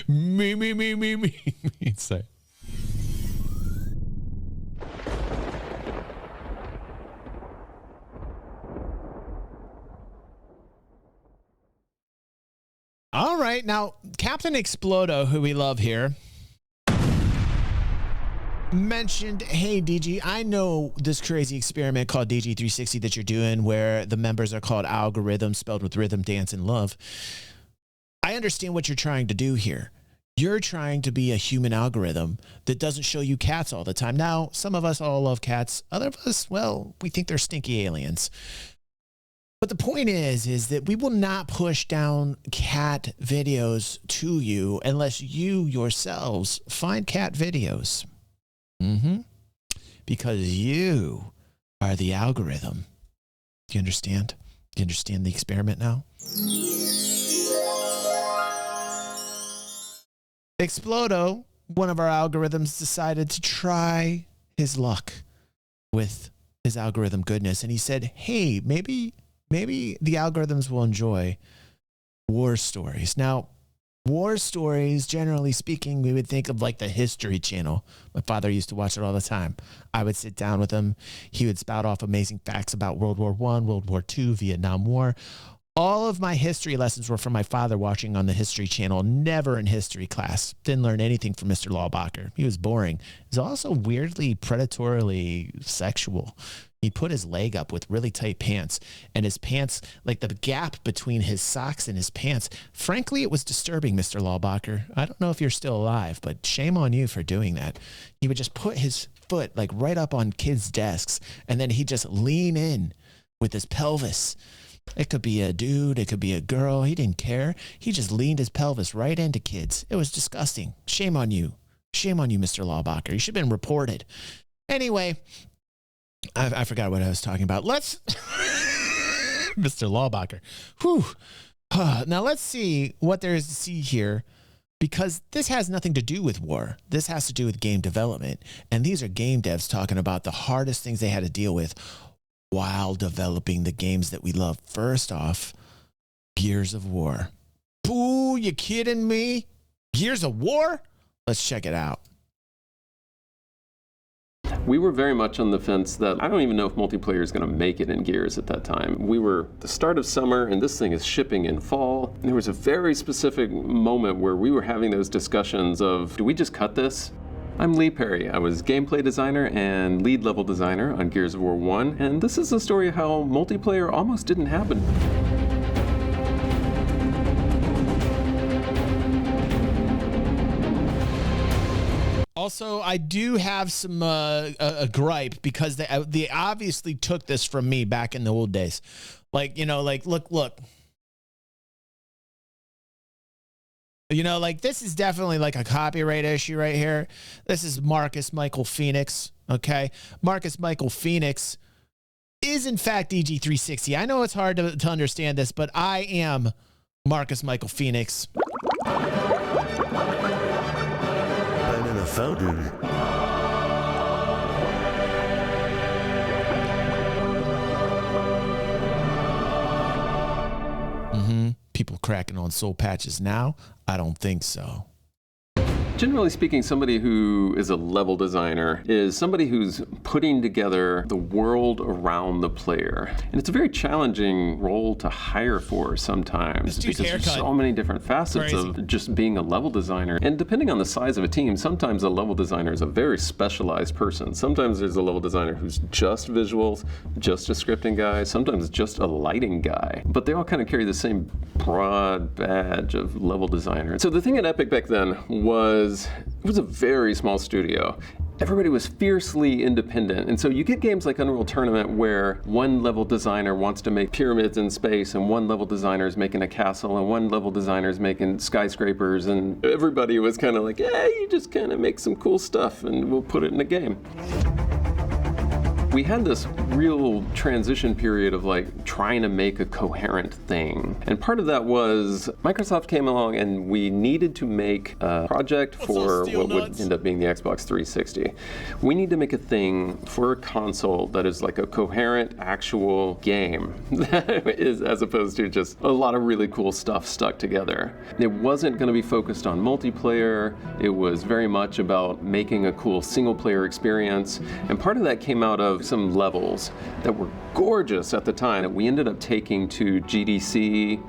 Me. Sorry. All right, now Captain Explodo, who we love here, mentioned, hey, DG, I know this crazy experiment called DG360 that you're doing where the members are called algorithms, spelled with rhythm, dance, and love. I understand what you're trying to do here. You're trying to be a human algorithm that doesn't show you cats all the time. Now, some of us all love cats. Other of us, well, we think they're stinky aliens. But the point is that we will not push down cat videos to you unless you yourselves find cat videos. Because you are the algorithm. Do you understand? Do you understand the experiment now? Explodo, one of our algorithms, decided to try his luck with his algorithm goodness. And he said, hey, maybe the algorithms will enjoy war stories. Now, war stories, generally speaking, we would think of like the History Channel. My father used to watch it all the time. I would sit down with him. He would spout off amazing facts about World War I, World War II, Vietnam War. All of my history lessons were from my father watching on the History Channel, never in history class. Didn't learn anything from Mr. Lawbacher. He was boring. He was also weirdly, predatorily sexual. He put his leg up with really tight pants, and his pants, like the gap between his socks and his pants, frankly, it was disturbing, Mr. Lawbacher. I don't know if you're still alive, but shame on you for doing that. He would just put his foot like right up on kids' desks, and then he'd just lean in with his pelvis. It could be a dude, it could be a girl. He didn't care. He just leaned his pelvis right into kids. It was disgusting. Shame on you. Shame on you, Mr. Lawbacher. You should have been reported. Anyway, I forgot what I was talking about. Let's... Mr. Lawbacher. Whew. Now let's see what there is to see here, because this has nothing to do with war. This has to do with game development. And these are game devs talking about the hardest things they had to deal with while developing the games that we love. First off, Gears of War. Boo, you kidding me? Gears of War? Let's check it out. We were very much on the fence that I don't even know if multiplayer is going to make it in Gears at that time. We were the start of summer and this thing is shipping in fall. There was a very specific moment where we were having those discussions of, do we just cut this? I'm Lee Perry. I was gameplay designer and lead level designer on Gears of War 1, and this is the story of how multiplayer almost didn't happen. Also, I do have some a gripe, because they obviously took this from me back in the old days. Like, you know, like, look. You know, like, this is definitely like a copyright issue right here. This is Marcus Michael Phoenix, okay? Marcus Michael Phoenix is, in fact, DG360. I know it's hard to understand this, but I am Marcus Michael Phoenix. I'm in a fountain. People cracking on soul patches now? I don't think so. Generally speaking, somebody who is a level designer is somebody who's putting together the world around the player. And it's a very challenging role to hire for sometimes, because there's so many different facets of just being a level designer. And depending on the size of a team, sometimes a level designer is a very specialized person. Sometimes there's a level designer who's just visuals, just a scripting guy, sometimes just a lighting guy. But they all kind of carry the same broad badge of level designer. So the thing at Epic back then was, it was a very small studio. Everybody was fiercely independent, and so you get games like Unreal Tournament where one level designer wants to make pyramids in space, and one level designer is making a castle, and one level designer is making skyscrapers, and everybody was kind of like, hey, you just kind of make some cool stuff and we'll put it in a game. We had this real transition period of like trying to make a coherent thing. And part of that was Microsoft came along and we needed to make a project for what would end up being the Xbox 360. We need to make a thing for a console that is like a coherent actual game that is, as opposed to just a lot of really cool stuff stuck together. It wasn't going to be focused on multiplayer. It was very much about making a cool single player experience. And part of that came out of some levels that were gorgeous at the time that we ended up taking to GDC,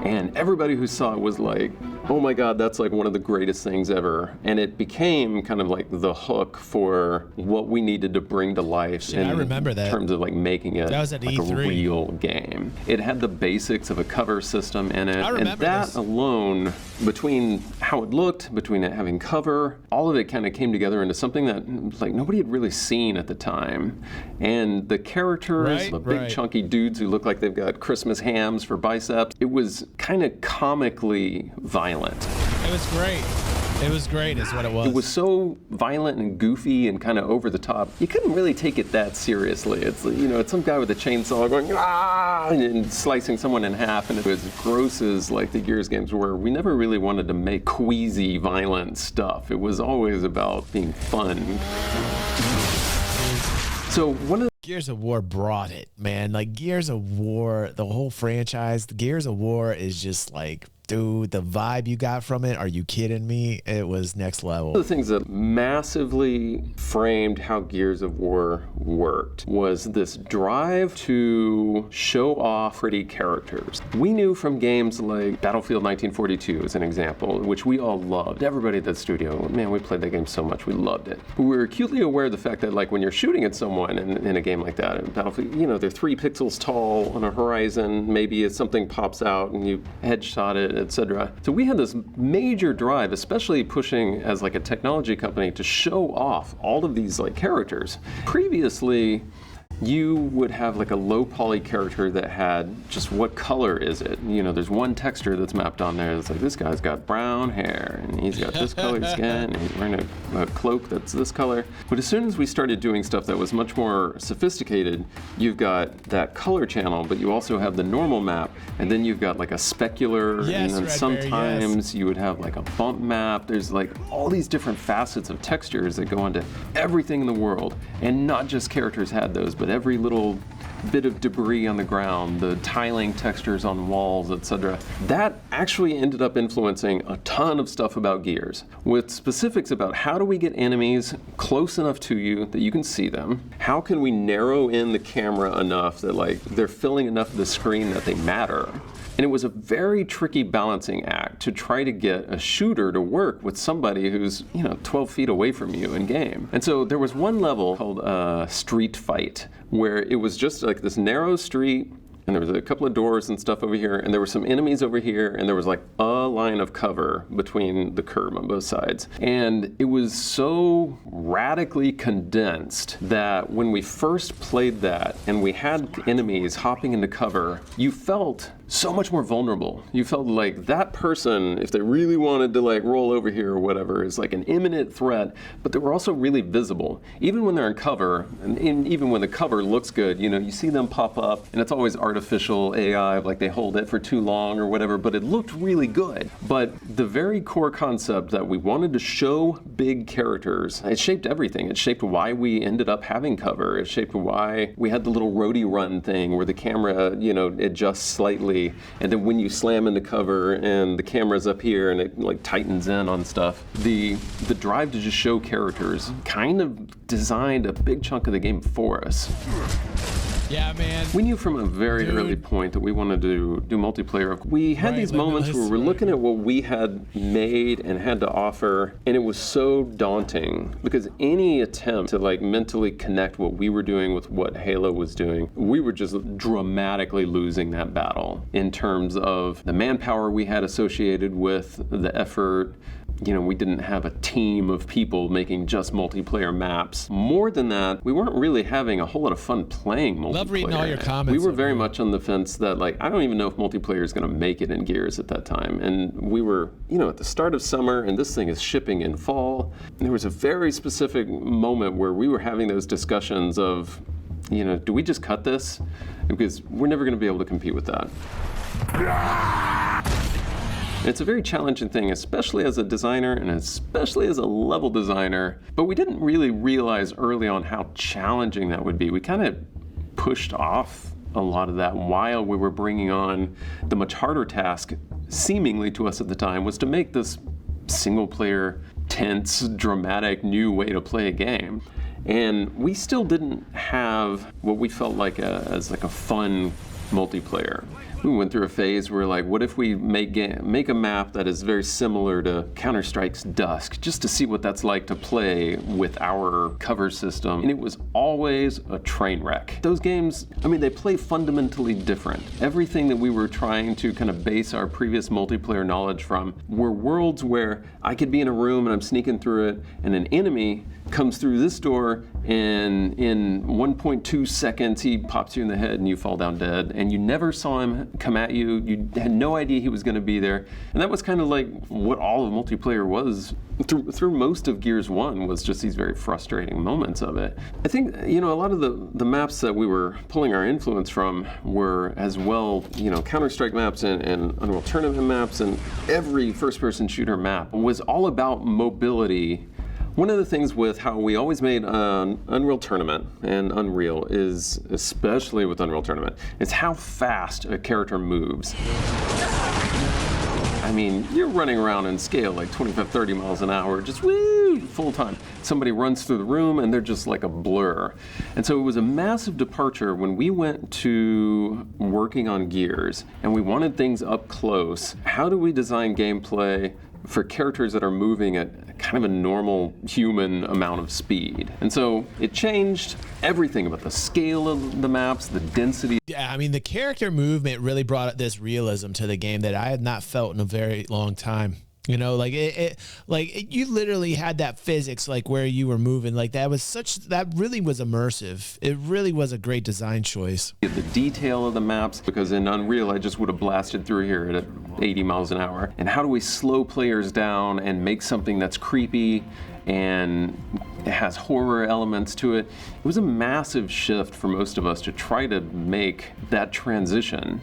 and everybody who saw it was like, oh my God, that's like one of the greatest things ever. And it became kind of like the hook for what we needed to bring to life I remember that. in terms of like making it That was at like E3. a real game. It had the basics of a cover system in it. I remember and that this. alone, between how it looked, between it having cover, all of it kind of came together into something that like nobody had really seen at the time. And the characters, the big chunky dudes who look like they've got Christmas hams for biceps, it was kind of comically violent. It was great. It was great is what it was. It was so violent and goofy and kind of over the top. You couldn't really take it that seriously. It's, you know, it's some guy with a chainsaw going, ah, and slicing someone in half. And it was gross as like the Gears games were. We never really wanted to make queasy, violent stuff. It was always about being fun. So one of the Gears of War brought it, man. Like Gears of War, the whole franchise, the Gears of War is just like, dude, the vibe you got from it, are you kidding me? It was next level. One of the things that massively framed how Gears of War worked was this drive to show off pretty characters. We knew from games like Battlefield 1942 as an example, which we all loved. Everybody at that studio, man, we played that game so much, we loved it. But we were acutely aware of the fact that like when you're shooting at someone in a game like that, in Battlefield, you know, they're 3 pixels tall on a horizon, maybe something pops out and you headshot it, etc. So we had this major drive, especially pushing as like a technology company to show off all of these like characters. Previously, you would have like a low poly character that had just what color is it? You know, there's one texture that's mapped on there that's like, this guy's got brown hair and he's got this colored skin and he's wearing a cloak that's this color. But as soon as we started doing stuff that was much more sophisticated, you've got that color channel, but you also have the normal map, and then you've got like a specular, and then sometimes you would have like a bump map. There's like all these different facets of textures that go onto everything in the world, and not just characters had those, but every little bit of debris on the ground, the tiling textures on walls, etc. That actually ended up influencing a ton of stuff about Gears, with specifics about how do we get enemies close enough to you that you can see them? How can we narrow in the camera enough that like they're filling enough of the screen that they matter? And it was a very tricky balancing act to try to get a shooter to work with somebody who's, 12 feet away from you in game. And so there was one level called Street Fight, where it was just like this narrow street, and there was a couple of doors and stuff over here, and there were some enemies over here, and there was like a line of cover between the curb on both sides. And it was so radically condensed that when we first played that and we had enemies hopping into cover, you felt so much more vulnerable. You felt like that person, if they really wanted to like roll over here or whatever, is like an imminent threat, but they were also really visible. Even when they're in cover, and even when the cover looks good, you see them pop up, and it's always artificial AI, like they hold it for too long or whatever, but it looked really good. But the very core concept that we wanted to show big characters, it shaped everything. It shaped why we ended up having cover. It shaped why we had the little roadie run thing where the camera, adjusts slightly, and then when you slam into cover and the camera's up here and it like tightens in on stuff, the drive to just show characters kind of designed a big chunk of the game for us. Yeah, man. We knew from a very early point that we wanted to do multiplayer. We had these moments where we're looking at what we had made and had to offer, and it was so daunting because any attempt to like mentally connect what we were doing with what Halo was doing, we were just dramatically losing that battle in terms of the manpower we had associated with the effort. We didn't have a team of people making just multiplayer maps. More than that, we weren't really having a whole lot of fun playing multiplayer. Love reading all your comments. We were very much on the fence that, like, I don't even know if multiplayer is going to make it in Gears at that time. And we were, at the start of summer, and this thing is shipping in fall. And there was a very specific moment where we were having those discussions of, do we just cut this? Because we're never going to be able to compete with that. It's a very challenging thing, especially as a designer and especially as a level designer. But we didn't really realize early on how challenging that would be. We kind of pushed off a lot of that while we were bringing on the much harder task, seemingly to us at the time, was to make this single player, tense, dramatic, new way to play a game. And we still didn't have what we felt like as a fun multiplayer. We went through a phase where what if we make a map that is very similar to Counter-Strike's Dusk, just to see what that's like to play with our cover system. And it was always a train wreck. Those games, they play fundamentally different. Everything that we were trying to kind of base our previous multiplayer knowledge from were worlds where I could be in a room and I'm sneaking through it, and an enemy comes through this door, and in 1.2 seconds he pops you in the head and you fall down dead, and you never saw him come at you. You had no idea he was going to be there. And that was kind of like what all of multiplayer was through most of Gears 1, was just these very frustrating moments of it. I think, a lot of the maps that we were pulling our influence from were as well, Counter-Strike maps and Unreal Tournament maps, and every first-person shooter map was all about mobility. One of the things with how we always made Unreal Tournament and Unreal is, especially with Unreal Tournament, is how fast a character moves. You're running around in scale like 25, 30 miles an hour, just woo, full time. Somebody runs through the room and they're just like a blur. And so it was a massive departure when we went to working on Gears and we wanted things up close. How do we design gameplay for characters that are moving at kind of a normal human amount of speed? And so it changed everything about the scale of the maps, the density. Yeah, the character movement really brought this realism to the game that I had not felt in a very long time. You literally had that physics, where you were moving, that really was immersive. It really was a great design choice. The detail of the maps, because in Unreal, I just would have blasted through here at 80 miles an hour. And how do we slow players down and make something that's creepy and it has horror elements to it? It was a massive shift for most of us to try to make that transition.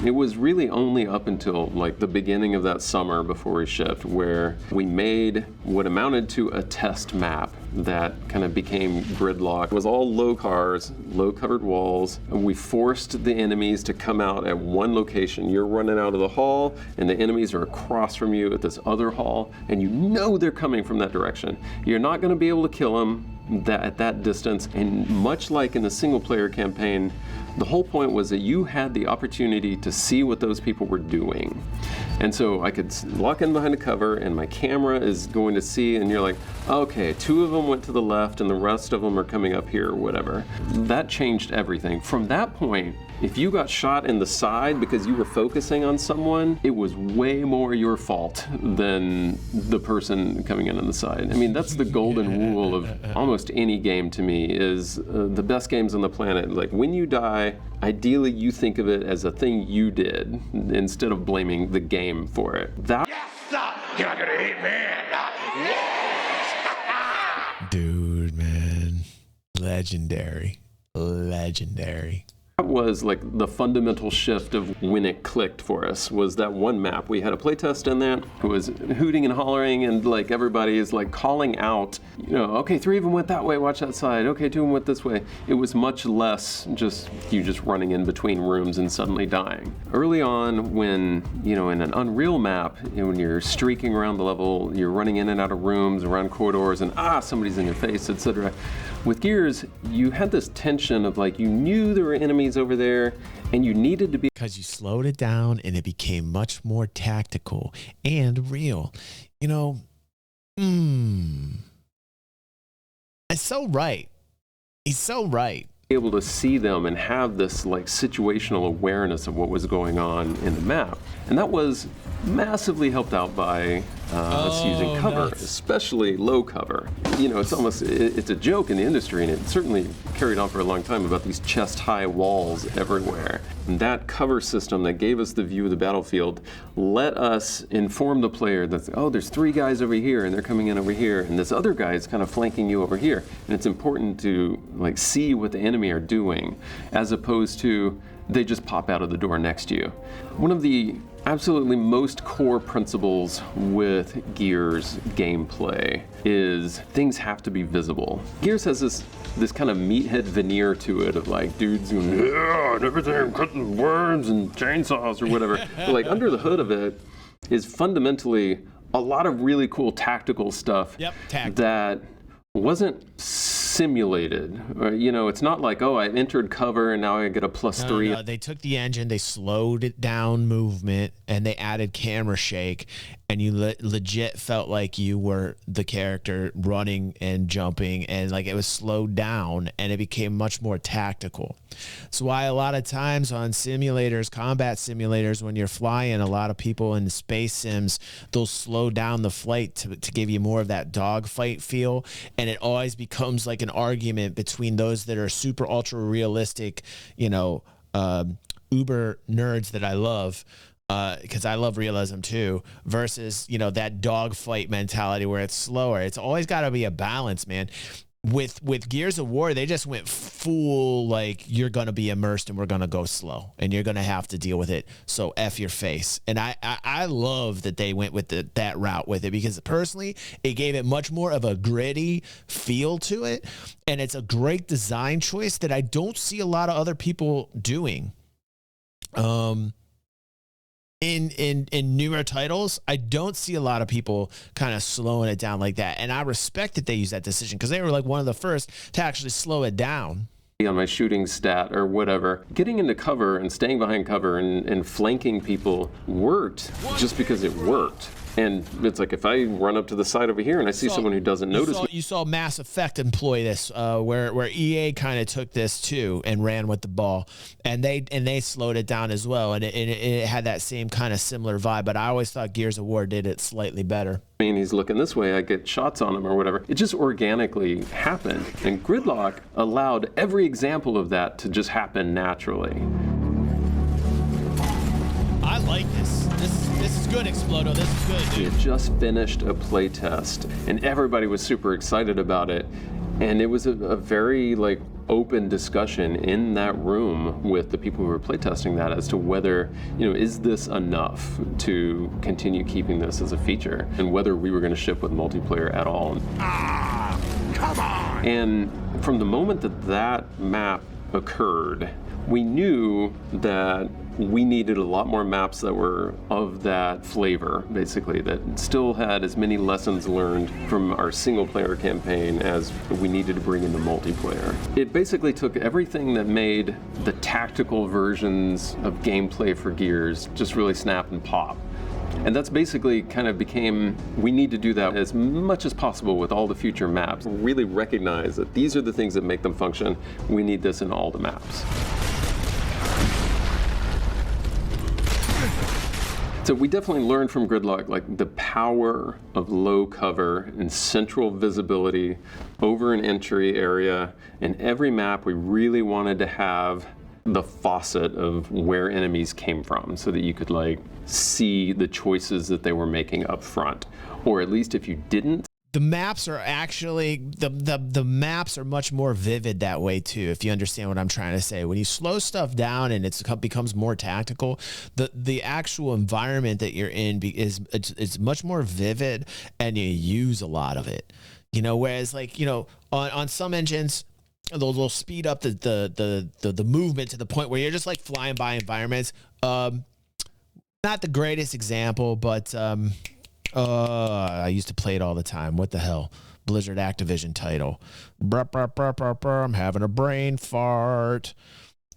It was really only up until the beginning of that summer before we shipped where we made what amounted to a test map that kind of became gridlock. It was all low cars, low covered walls. We forced the enemies to come out at one location. You're running out of the hall and the enemies are across from you at this other hall, and they're coming from that direction. You're not going to be able to kill them at that distance, and much like in the single player campaign, the whole point was that you had the opportunity to see what those people were doing. And so I could lock in behind a cover and my camera is going to see, and you're like, okay, 2 of them went to the left and the rest of them are coming up here or whatever. That changed everything. From that point, if you got shot in the side because you were focusing on someone, it was way more your fault than the person coming in on the side. That's the golden rule of almost any game to me, is the best games on the planet. When you die, ideally you think of it as a thing you did instead of blaming the game for it. Yes, sir! You're not gonna hit me! Yes! Dude, man. Legendary. That was the fundamental shift of when it clicked for us, was that one map. We had a playtest in that. It was hooting and hollering, and everybody is calling out, okay, 3 of them went that way, watch that side. Okay, 2 of them went this way. It was much less just running in between rooms and suddenly dying. Early on, when, in an Unreal map, when you're streaking around the level, you're running in and out of rooms, around corridors, and somebody's in your face, etc. With Gears, you had this tension of you knew there were enemies over there and you needed to be, because you slowed it down and it became much more tactical and real. It's so right. He's so right. able to see them and have this situational awareness of what was going on in the map. And that was massively helped out by us using cover, nuts. especially low cover. You know, it's a joke in the industry, and it certainly carried on for a long time about these chest-high walls everywhere. And that cover system that gave us the view of the battlefield let us inform the player that, oh, there's 3 guys over here, and they're coming in over here, and this other guy is kind of flanking you over here. And it's important to like see what the enemy are doing, as opposed to they just pop out of the door next to you. One of the absolutely most core principles with Gears gameplay is things have to be visible. Gears has this kind of meathead veneer to it of like dudes going, yeah, and everything, cutting worms and chainsaws or whatever. But like under the hood of it is fundamentally a lot of really cool tactical stuff that wasn't simulated. Or, you know, it's not like, oh, I entered cover and now I get a +3. No, they took the engine, they slowed it down movement, and they added camera shake, and you legit felt like you were the character running and jumping, and like it was slowed down, and it became much more tactical. That's why a lot of times on simulators, combat simulators, when you're flying, a lot of people in the space sims, they'll slow down the flight to give you more of that dogfight feel, and it always becomes like an argument between those that are super ultra realistic, you know, uber nerds that I love, because I love realism too, versus, you know, that dogfight mentality where it's slower. It's always got to be a balance, man. With Gears of War, they just went full, like, you're going to be immersed and we're going to go slow and you're going to have to deal with it. So F your face. And I love that they went with that route with it, because personally, it gave it much more of a gritty feel to it. And it's a great design choice that I don't see a lot of other people doing. In newer titles, I don't see a lot of people kind of slowing it down like that. And I respect that they use that decision, because they were like one of the first to actually slow it down. On my shooting stat or whatever, getting into cover and staying behind cover and flanking people worked just because it worked. And it's like, if I run up to the side over here and I see someone who doesn't notice me. You saw Mass Effect employ this, where EA kind of took this too and ran with the ball, and they slowed it down as well, and it had that same kind of similar vibe. But I always thought Gears of War did it slightly better. I mean, he's looking this way, I get shots on him or whatever. It just organically happened. And Gridlock allowed every example of that to just happen naturally. I like this. This is good, Explodo. This is good, dude. We had just finished a play test, and everybody was super excited about it. And it was a very like open discussion in that room with the people who were playtesting that as to whether, you know, is this enough to continue keeping this as a feature, and whether we were going to ship with multiplayer at all. Come on! And from the moment that map occurred, we knew that we needed a lot more maps that were of that flavor, basically, that still had as many lessons learned from our single-player campaign as we needed to bring into multiplayer. It basically took everything that made the tactical versions of gameplay for Gears just really snap and pop. And that's basically kind of became, we need to do that as much as possible with all the future maps. Really recognize that these are the things that make them function. We need this in all the maps. So we definitely learned from Gridlock, like, the power of low cover and central visibility over an entry area. In every map, we really wanted to have the faucet of where enemies came from, so that you could like see the choices that they were making up front. Or at least if you didn't, the maps are actually the maps are much more vivid that way too, if you understand what I'm trying to say. When you slow stuff down and it becomes more tactical, the actual environment that you're in it's much more vivid, and you use a lot of it, you know. Whereas, like, you know, on some engines, they'll speed up the movement to the point where you're just like flying by environments. Not the greatest example, but I used to play it all the time. What the hell? Blizzard Activision title. I'm having a brain fart.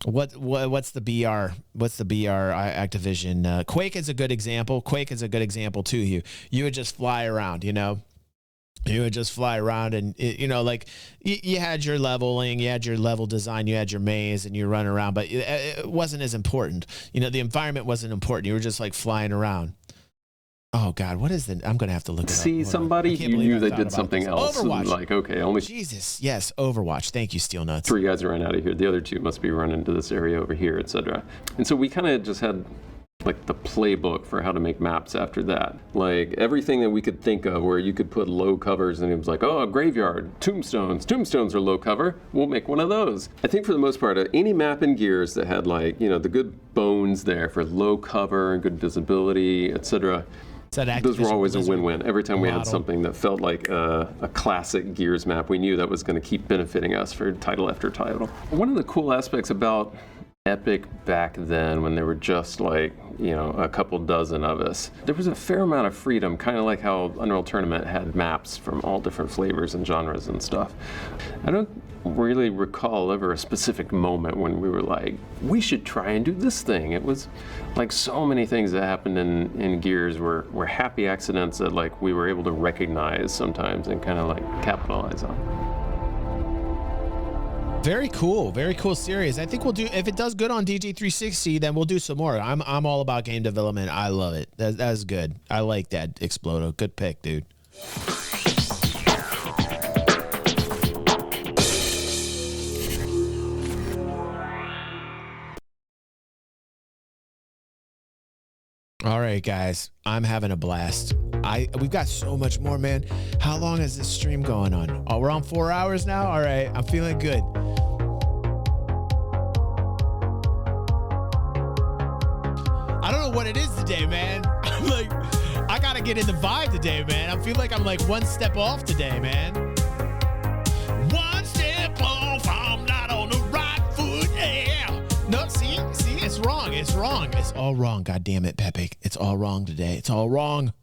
What's the BR? What's the BR Activision? Quake is a good example. Quake is a good example too. You would just fly around, you know. You would just fly around, and you know, like you had your leveling, you had your level design, you had your maze, and you run around, but it wasn't as important. You know, the environment wasn't important. You were just like flying around. Oh God, what is the? I'm gonna have to look it up. See Hold on. somebody, I can't you believe knew I they thought did about something this. else. Overwatch. Like, okay, only Jesus, yes, Overwatch. Thank you, Steel Nuts. 3 guys are running out of here. The other 2 must be running to this area over here, etc. And so we kind of just had like the playbook for how to make maps after that. Like everything that we could think of where you could put low covers, and it was like, oh, a graveyard, tombstones. Tombstones are low cover. We'll make one of those. I think for the most part, any map in Gears that had like, the good bones there for low cover and good visibility, etc. Those were always a win-win. Every time we had something that felt like a classic Gears map, we knew that was going to keep benefiting us for title after title. One of the cool aspects about Epic back then, when there were just like, a couple dozen of us, there was a fair amount of freedom, kind of like how Unreal Tournament had maps from all different flavors and genres and stuff. I don't really recall ever a specific moment when we were like, we should try and do this thing. It was like so many things that happened in Gears were happy accidents that like we were able to recognize sometimes and kind of like capitalize on. Very cool series. I think we'll do, if it does good on DJ360, then we'll do some more. I'm all about game development. I love it. That's good. I like that, Explodo. Good pick, dude. All right, guys, I'm having a blast. We've got so much more, man. How long is this stream going on? Oh, we're on 4 hours now? All right, I'm feeling good. I don't know what it is today, man. I'm like, I gotta get in the vibe today, man. I feel like I'm like one step off today, man. One step off, I'm not on the right foot, yeah. No, see, it's wrong. It's all wrong. God damn it, Pepe. It's all wrong today. It's all wrong.